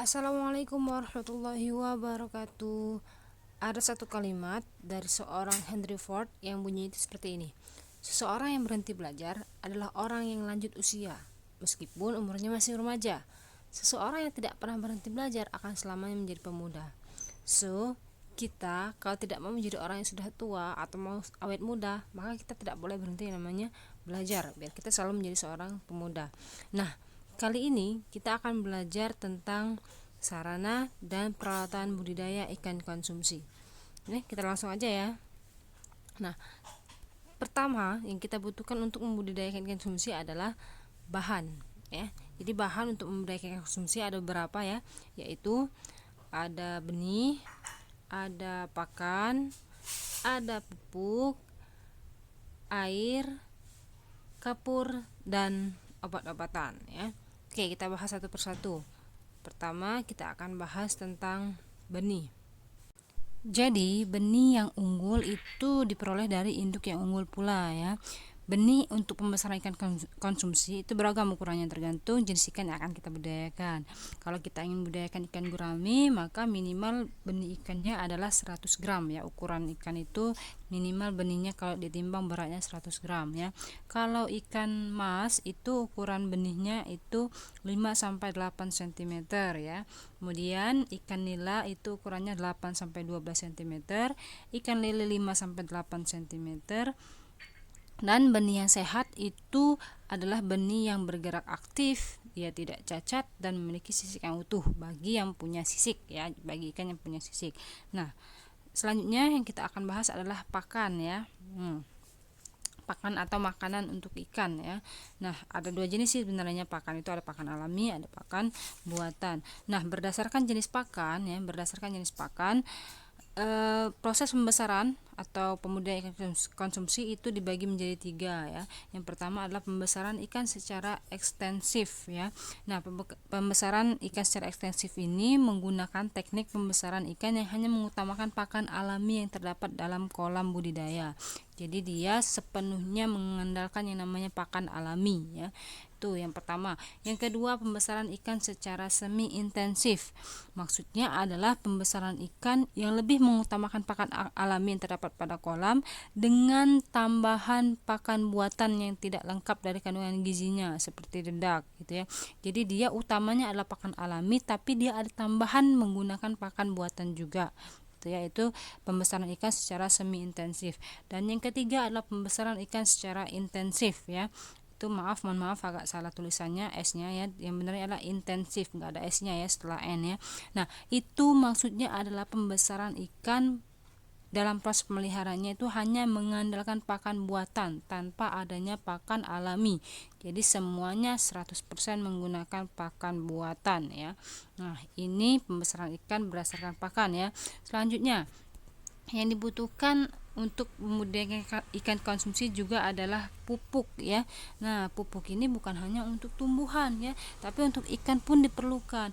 Assalamualaikum warahmatullahi wabarakatuh. Ada satu kalimat dari seorang Henry Ford yang bunyi itu seperti ini. Seseorang yang berhenti belajar adalah orang yang lanjut usia, meskipun umurnya masih remaja. Seseorang yang tidak pernah berhenti belajar akan selamanya menjadi pemuda. So, kita kalau tidak mau menjadi orang yang sudah tua atau mau awet muda, maka kita tidak boleh berhenti yang namanya belajar, biar kita selalu menjadi seorang pemuda. Nah, kali ini kita akan belajar tentang sarana dan peralatan budidaya ikan konsumsi. Ini kita langsung aja ya. Nah, pertama yang kita butuhkan untuk membudidayakan ikan konsumsi adalah bahan, ya. Jadi bahan untuk membudidayakan ikan konsumsi ada beberapa ya, yaitu ada benih, ada pakan, ada pupuk, air, kapur, dan obat-obatan ya. Oke, kita bahas satu persatu. Pertama, kita akan bahas tentang benih. Jadi, benih yang unggul itu diperoleh dari induk yang unggul pula ya. Benih untuk pembesaran ikan konsumsi itu beragam ukurannya, tergantung jenis ikan yang akan kita budidayakan. Kalau kita ingin budidayakan ikan gurame, maka minimal benih ikannya adalah 100 gram ya. Ukuran ikan itu minimal benihnya kalau ditimbang beratnya 100 gram ya. Kalau ikan mas itu ukuran benihnya itu 5 sampai 8 cm ya. Kemudian ikan nila itu ukurannya 8 sampai 12 cm, ikan lele 5 sampai 8 cm. Dan benih yang sehat itu adalah benih yang bergerak aktif, dia tidak cacat dan memiliki sisik yang utuh bagi yang punya sisik ya, bagi ikan yang punya sisik. Nah, selanjutnya yang kita akan bahas adalah pakan ya. Pakan atau makanan untuk ikan ya. Nah, ada dua jenis sih sebenarnya pakan itu, ada pakan alami, ada pakan buatan. Nah, berdasarkan jenis pakan ya, proses pembesaran atau pembudidayaan ikan konsumsi itu dibagi menjadi tiga ya. Yang pertama adalah pembesaran ikan secara ekstensif ya. Nah, pembesaran ikan secara ekstensif ini menggunakan teknik pembesaran ikan yang hanya mengutamakan pakan alami yang terdapat dalam kolam budidaya. Jadi dia sepenuhnya mengandalkan yang namanya pakan alami ya. Itu yang pertama. Yang kedua, pembesaran ikan secara semi intensif. Maksudnya adalah pembesaran ikan yang lebih mengutamakan pakan alami yang terdapat pada kolam dengan tambahan pakan buatan yang tidak lengkap dari kandungan gizinya seperti dedak gitu ya. Jadi dia utamanya adalah pakan alami, tapi dia ada tambahan menggunakan pakan buatan juga, yaitu pembesaran ikan secara semi intensif. Dan yang ketiga adalah pembesaran ikan secara intensif ya. Itu mohon maaf agak salah tulisannya S-nya ya. Yang benarnya adalah intensif, enggak ada S-nya ya setelah N ya. Nah, itu maksudnya adalah pembesaran ikan dalam proses pemeliharaannya itu hanya mengandalkan pakan buatan tanpa adanya pakan alami. Jadi semuanya 100% menggunakan pakan buatan ya. Nah, ini pembesaran ikan berdasarkan pakan ya. Selanjutnya, yang dibutuhkan untuk membudidayakan ikan konsumsi juga adalah pupuk ya. Nah, pupuk ini bukan hanya untuk tumbuhan ya, tapi untuk ikan pun diperlukan.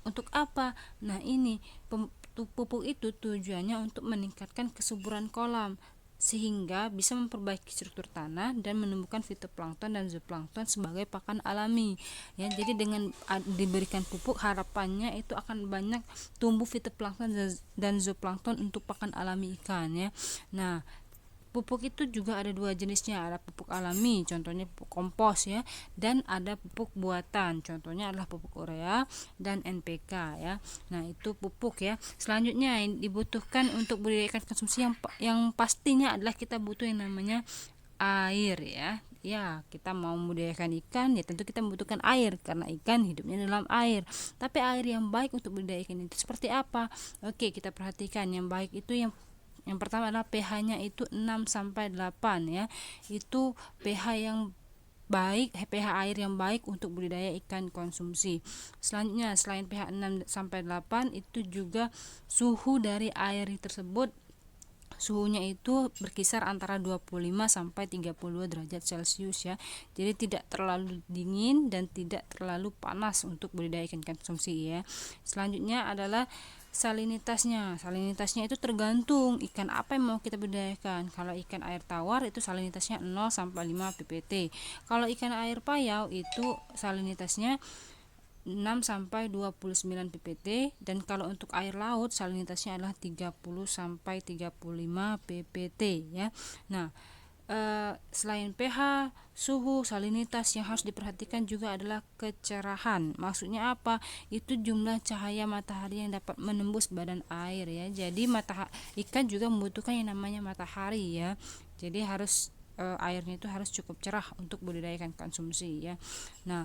Untuk apa? Nah, ini pupuk itu tujuannya untuk meningkatkan kesuburan kolam sehingga bisa memperbaiki struktur tanah dan menumbuhkan fitoplankton dan zooplankton sebagai pakan alami ya. Jadi dengan diberikan pupuk, harapannya itu akan banyak tumbuh fitoplankton dan zooplankton untuk pakan alami ikan ya. Nah, pupuk itu juga ada dua jenisnya, ada pupuk alami, contohnya pupuk kompos ya, dan ada pupuk buatan, contohnya adalah pupuk urea dan NPK ya. Nah, itu pupuk ya. Selanjutnya yang dibutuhkan untuk budidaya ikan konsumsi yang pastinya adalah kita butuh yang namanya air ya. Ya, kita mau membudidayakan ikan ya tentu kita membutuhkan air karena ikan hidupnya dalam air. Tapi air yang baik untuk budidaya ikan itu seperti apa? Oke, kita perhatikan yang baik itu yang pertama adalah pH-nya itu 6 sampai 8 ya. Itu pH yang baik, pH air yang baik untuk budidaya ikan konsumsi. Selanjutnya, selain pH 6 sampai 8 itu juga suhu dari air tersebut, suhunya itu berkisar antara 25 sampai 32 derajat Celcius ya. Jadi tidak terlalu dingin dan tidak terlalu panas untuk budidaya ikan konsumsi ya. Selanjutnya adalah salinitasnya. Salinitasnya itu tergantung ikan apa yang mau kita budidayakan. Kalau ikan air tawar itu salinitasnya 0 sampai 5 ppt. Kalau ikan air payau itu salinitasnya 6 sampai 29 ppt, dan kalau untuk air laut salinitasnya adalah 30 sampai 35 ppt ya. Nah, selain pH, suhu, salinitas, yang harus diperhatikan juga adalah kecerahan. Maksudnya apa? Itu jumlah cahaya matahari yang dapat menembus badan air ya. Jadi ikan juga membutuhkan yang namanya matahari ya. Jadi harus airnya itu harus cukup cerah untuk budidaya ikan konsumsi ya. Nah,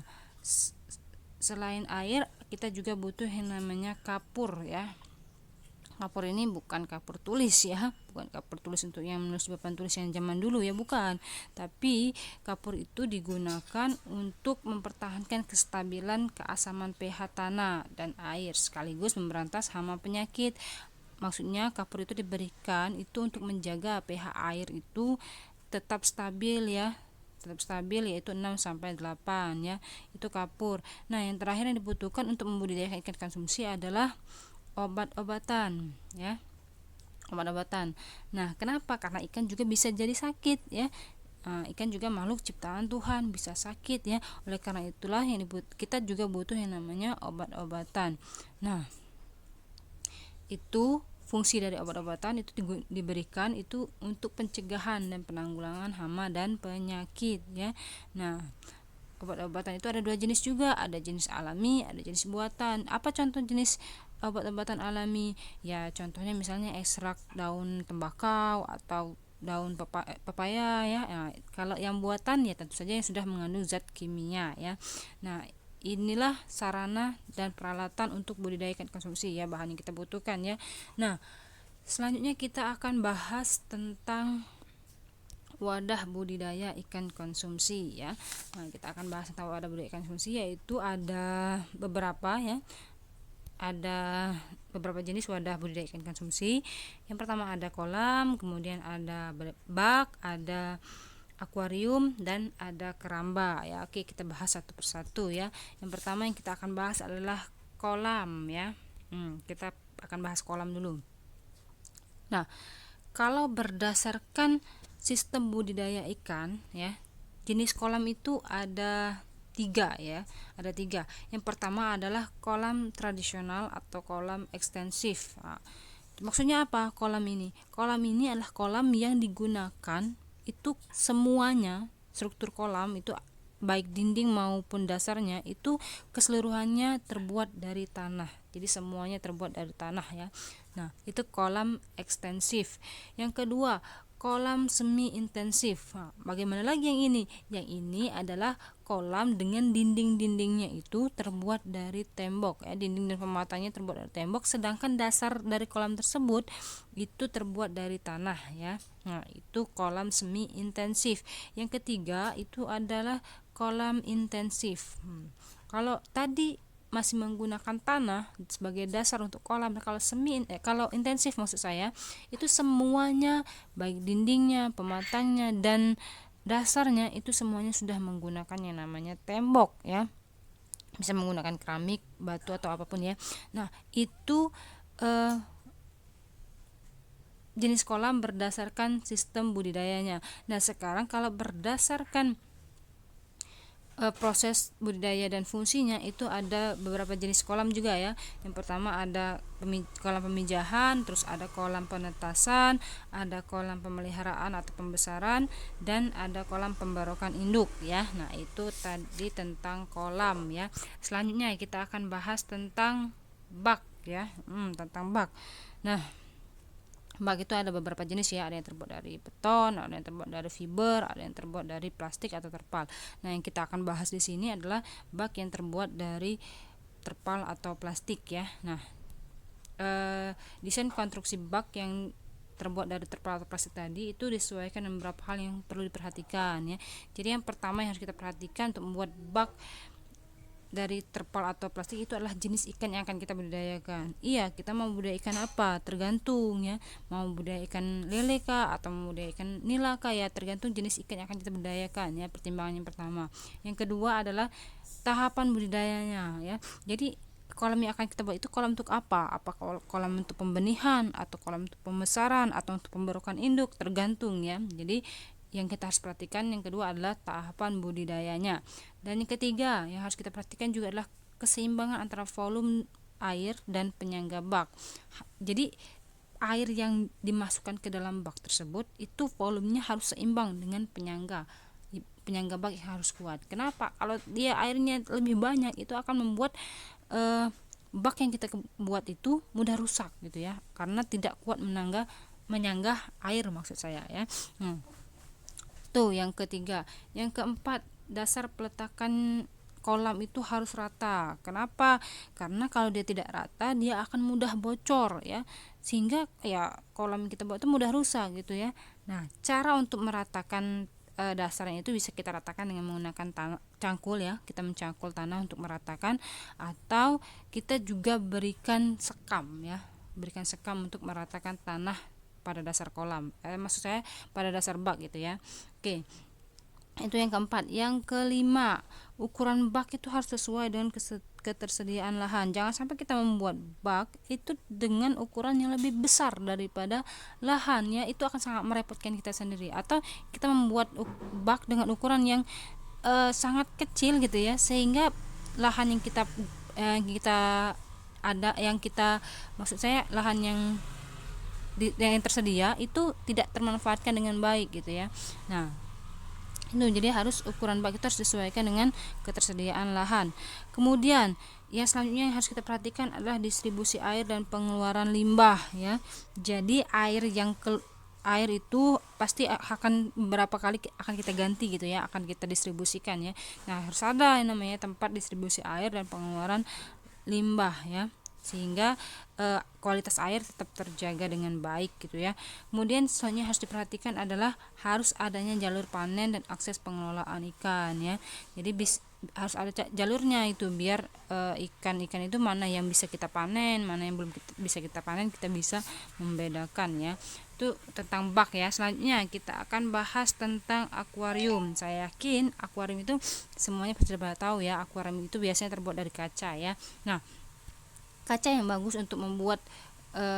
selain air, kita juga butuh yang namanya kapur ya. Kapur ini bukan kapur tulis ya, bukan kapur tulis untuk yang menulis di papan tulis yang zaman dulu ya, bukan. Tapi kapur itu digunakan untuk mempertahankan kestabilan keasaman pH tanah dan air sekaligus memberantas hama penyakit. Maksudnya kapur itu diberikan itu untuk menjaga pH air itu tetap stabil ya, yaitu 6 sampai 8 ya. Itu kapur. Nah, yang terakhir yang dibutuhkan untuk membudidayakan ikan konsumsi adalah obat-obatan ya. Obat-obatan. Nah, kenapa? Karena ikan juga bisa jadi sakit ya. Ikan juga makhluk ciptaan Tuhan, bisa sakit ya. Oleh karena itulah kita juga butuh yang namanya obat-obatan. Nah, itu fungsi dari obat-obatan itu diberikan itu untuk pencegahan dan penanggulangan hama dan penyakit ya. Nah, obat-obatan itu ada dua jenis juga, ada jenis alami, ada jenis buatan. Apa contoh jenis obat-obatan alami? Ya, contohnya misalnya ekstrak daun tembakau atau daun pepaya ya. Nah, kalau yang buatan ya tentu saja yang sudah mengandung zat kimia ya. Nah, inilah sarana dan peralatan untuk budidaya ikan konsumsi ya, bahan yang kita butuhkan ya. Nah, selanjutnya kita akan bahas tentang wadah budidaya ikan konsumsi ya. Nah, kita akan bahas tentang wadah budidaya ikan konsumsi, yaitu ada beberapa ya. Ada beberapa jenis wadah budidaya ikan konsumsi. Yang pertama ada kolam, kemudian ada bak, ada akuarium, dan ada keramba ya. Oke, kita bahas satu persatu ya. Yang pertama yang kita akan bahas adalah kolam ya. Kita akan bahas kolam dulu. Nah, kalau berdasarkan sistem budidaya ikan ya, jenis kolam itu ada 3 ya. Ada 3. Yang pertama adalah kolam tradisional atau kolam ekstensif. Nah, maksudnya apa kolam ini? Kolam ini adalah kolam yang digunakan itu semuanya, struktur kolam itu baik dinding maupun dasarnya itu keseluruhannya terbuat dari tanah. Jadi semuanya terbuat dari tanah ya. Nah, itu kolam ekstensif. Yang kedua, kolam semi intensif. Nah, bagaimana lagi yang ini? Yang ini adalah kolam dengan dinding-dindingnya itu terbuat dari tembok ya, dinding dan pematanya terbuat dari tembok, sedangkan dasar dari kolam tersebut itu terbuat dari tanah ya. Nah, itu kolam semi intensif. Yang ketiga itu adalah kolam intensif. Kalau tadi masih menggunakan tanah sebagai dasar untuk kolam, kalau intensif maksud saya itu semuanya baik dindingnya, pematangnya, dan dasarnya itu semuanya sudah menggunakan yang namanya tembok ya, bisa menggunakan keramik, batu, atau apapun ya. Nah, itu jenis kolam berdasarkan sistem budidayanya. Nah, sekarang kalau berdasarkan proses budidaya dan fungsinya itu ada beberapa jenis kolam juga ya. Yang pertama ada kolam pemijahan, terus ada kolam penetasan, ada kolam pemeliharaan atau pembesaran, dan ada kolam pembarokan induk ya. Nah, itu tadi tentang kolam ya. Selanjutnya kita akan bahas tentang bak ya. Tentang bak. Nah, bak itu ada beberapa jenis ya, ada yang terbuat dari beton, ada yang terbuat dari fiber, ada yang terbuat dari plastik atau terpal. Nah, yang kita akan bahas di sini adalah bak yang terbuat dari terpal atau plastik ya. Nah, desain konstruksi bak yang terbuat dari terpal atau plastik tadi itu disesuaikan dengan beberapa hal yang perlu diperhatikan ya. Jadi yang pertama yang harus kita perhatikan untuk membuat bak dari terpal atau plastik itu adalah jenis ikan yang akan kita budidayakan. Iya, kita mau budidaya ikan apa? Tergantung ya. Mau budidaya ikan lele kah atau mau budidaya ikan nila kah ya, tergantung jenis ikan yang akan kita budidayakan ya. Pertimbangan yang pertama. Yang kedua adalah tahapan budidayanya ya. Jadi kolam yang akan kita buat itu kolam untuk apa? Apa kolam untuk pembenihan atau kolam untuk pembesaran atau untuk pembarokan induk, tergantung ya. Jadi yang kita harus perhatikan yang kedua adalah tahapan budidayanya. Dan yang ketiga yang harus kita perhatikan juga adalah keseimbangan antara volume air dan penyangga bak. Jadi air yang dimasukkan ke dalam bak tersebut itu volumenya harus seimbang dengan penyangga bak yang harus kuat. Kenapa? Kalau dia airnya lebih banyak, itu akan membuat bak yang kita buat itu mudah rusak gitu ya, karena tidak kuat menyanggah air maksud saya ya. Tuh yang ketiga. Yang keempat, dasar peletakan kolam itu harus rata. Kenapa? Karena kalau dia tidak rata, dia akan mudah bocor ya, sehingga ya kolam kita buat itu mudah rusak gitu ya. Nah, cara untuk meratakan dasarnya itu bisa kita ratakan dengan menggunakan cangkul ya, kita mencangkul tanah untuk meratakan, atau kita juga berikan sekam ya, berikan sekam untuk meratakan tanah pada dasar kolam, maksud saya pada dasar bak gitu ya. Oke, itu yang keempat. Yang kelima, ukuran bak itu harus sesuai dengan ketersediaan lahan. Jangan sampai kita membuat bak itu dengan ukuran yang lebih besar daripada lahan ya, itu akan sangat merepotkan kita sendiri. Atau kita membuat bak dengan ukuran yang sangat kecil gitu ya, sehingga lahan yang kita maksud saya lahan yang tersedia itu tidak termanfaatkan dengan baik gitu ya. Nah, itu jadi harus ukuran bak itu harus disesuaikan dengan ketersediaan lahan. Kemudian yang selanjutnya yang harus kita perhatikan adalah distribusi air dan pengeluaran limbah ya. Jadi air itu pasti akan beberapa kali akan kita ganti gitu ya, akan kita distribusikan ya. Nah, harus ada yang namanya tempat distribusi air dan pengeluaran limbah ya, sehingga kualitas air tetap terjaga dengan baik gitu ya. Kemudian selanjutnya harus diperhatikan adalah harus adanya jalur panen dan akses pengelolaan ikan ya. Jadi harus ada jalurnya itu, biar ikan-ikan itu mana yang bisa kita panen, mana yang belum bisa kita panen, kita bisa membedakan ya. Itu tentang bak ya. Selanjutnya kita akan bahas tentang akuarium. Saya yakin akuarium itu semuanya pasti sudah tahu ya, akuarium itu biasanya terbuat dari kaca ya. Nah, kaca yang bagus untuk membuat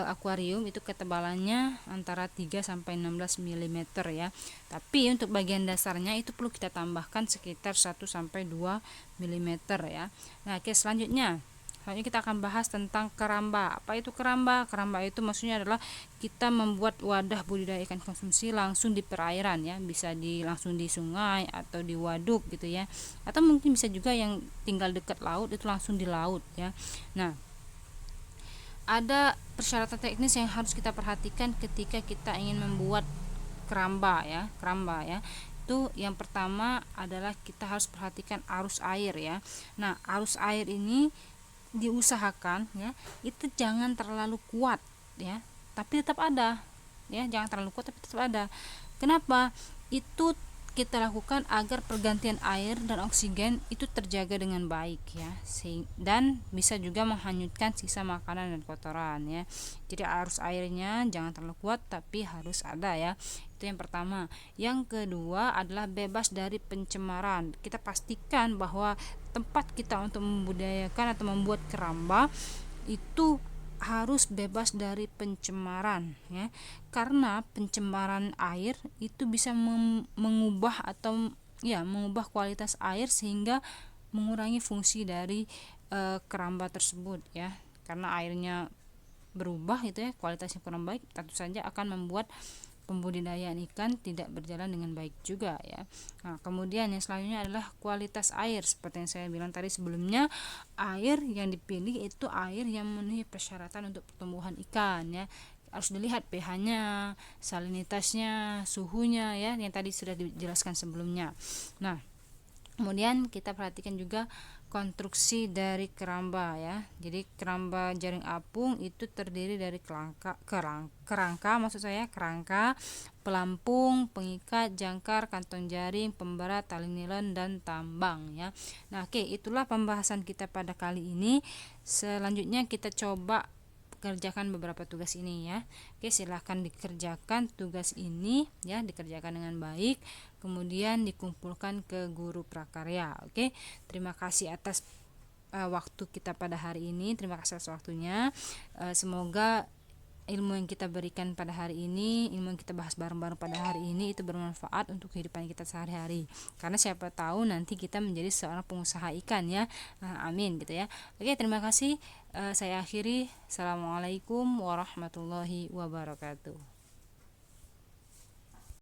akuarium itu ketebalannya antara 3 sampai 16 mm ya. Tapi untuk bagian dasarnya itu perlu kita tambahkan sekitar 1 sampai 2 mm ya. Nah, selanjutnya kita akan bahas tentang keramba. Apa itu keramba? Keramba itu maksudnya adalah kita membuat wadah budidaya ikan konsumsi langsung di perairan ya, bisa langsung di sungai atau di waduk gitu ya. Atau mungkin bisa juga yang tinggal dekat laut itu langsung di laut ya. Nah, ada persyaratan teknis yang harus kita perhatikan ketika kita ingin membuat keramba ya. Itu yang pertama adalah kita harus perhatikan arus air ya. Nah, arus air ini diusahakan ya, itu jangan terlalu kuat ya, tapi tetap ada ya, jangan terlalu kuat tapi tetap ada. Kenapa? Itu kita lakukan agar pergantian air dan oksigen itu terjaga dengan baik ya, dan bisa juga menghanyutkan sisa makanan dan kotoran ya. Jadi arus airnya jangan terlalu kuat tapi harus ada ya. Itu yang pertama. Yang kedua adalah bebas dari pencemaran. Kita pastikan bahwa tempat kita untuk membudidayakan atau membuat keramba itu harus bebas dari pencemaran ya, karena pencemaran air itu bisa mengubah kualitas air sehingga mengurangi fungsi dari keramba tersebut ya. Karena airnya berubah itu ya, kualitasnya kurang baik, tentu saja akan membuat pembudidayaan ikan tidak berjalan dengan baik juga ya. Nah, kemudian yang selanjutnya adalah kualitas air. Seperti yang saya bilang tadi sebelumnya, air yang dipilih itu air yang memenuhi persyaratan untuk pertumbuhan ikan ya. Harus dilihat pH-nya, salinitasnya, suhunya ya, yang tadi sudah dijelaskan sebelumnya. Nah, kemudian kita perhatikan juga konstruksi dari keramba ya. Jadi keramba jaring apung itu terdiri dari kerangka, pelampung, pengikat, jangkar, kantong jaring, pemberat, tali nilon, dan tambang ya. Nah, itulah pembahasan kita pada kali ini. Selanjutnya kita coba kerjakan beberapa tugas ini ya. Silahkan dikerjakan tugas ini ya, dikerjakan dengan baik, kemudian dikumpulkan ke guru prakarya. Terima kasih atas waktu kita pada hari ini. Terima kasih atas waktunya. Semoga ilmu yang kita berikan pada hari ini, ilmu yang kita bahas bareng-bareng pada hari ini itu bermanfaat untuk kehidupan kita sehari-hari. Karena siapa tahu nanti kita menjadi seorang pengusaha ikan ya. Amin gitu ya. Oke, terima kasih. Saya akhiri. Assalamualaikum warahmatullahi wabarakatuh.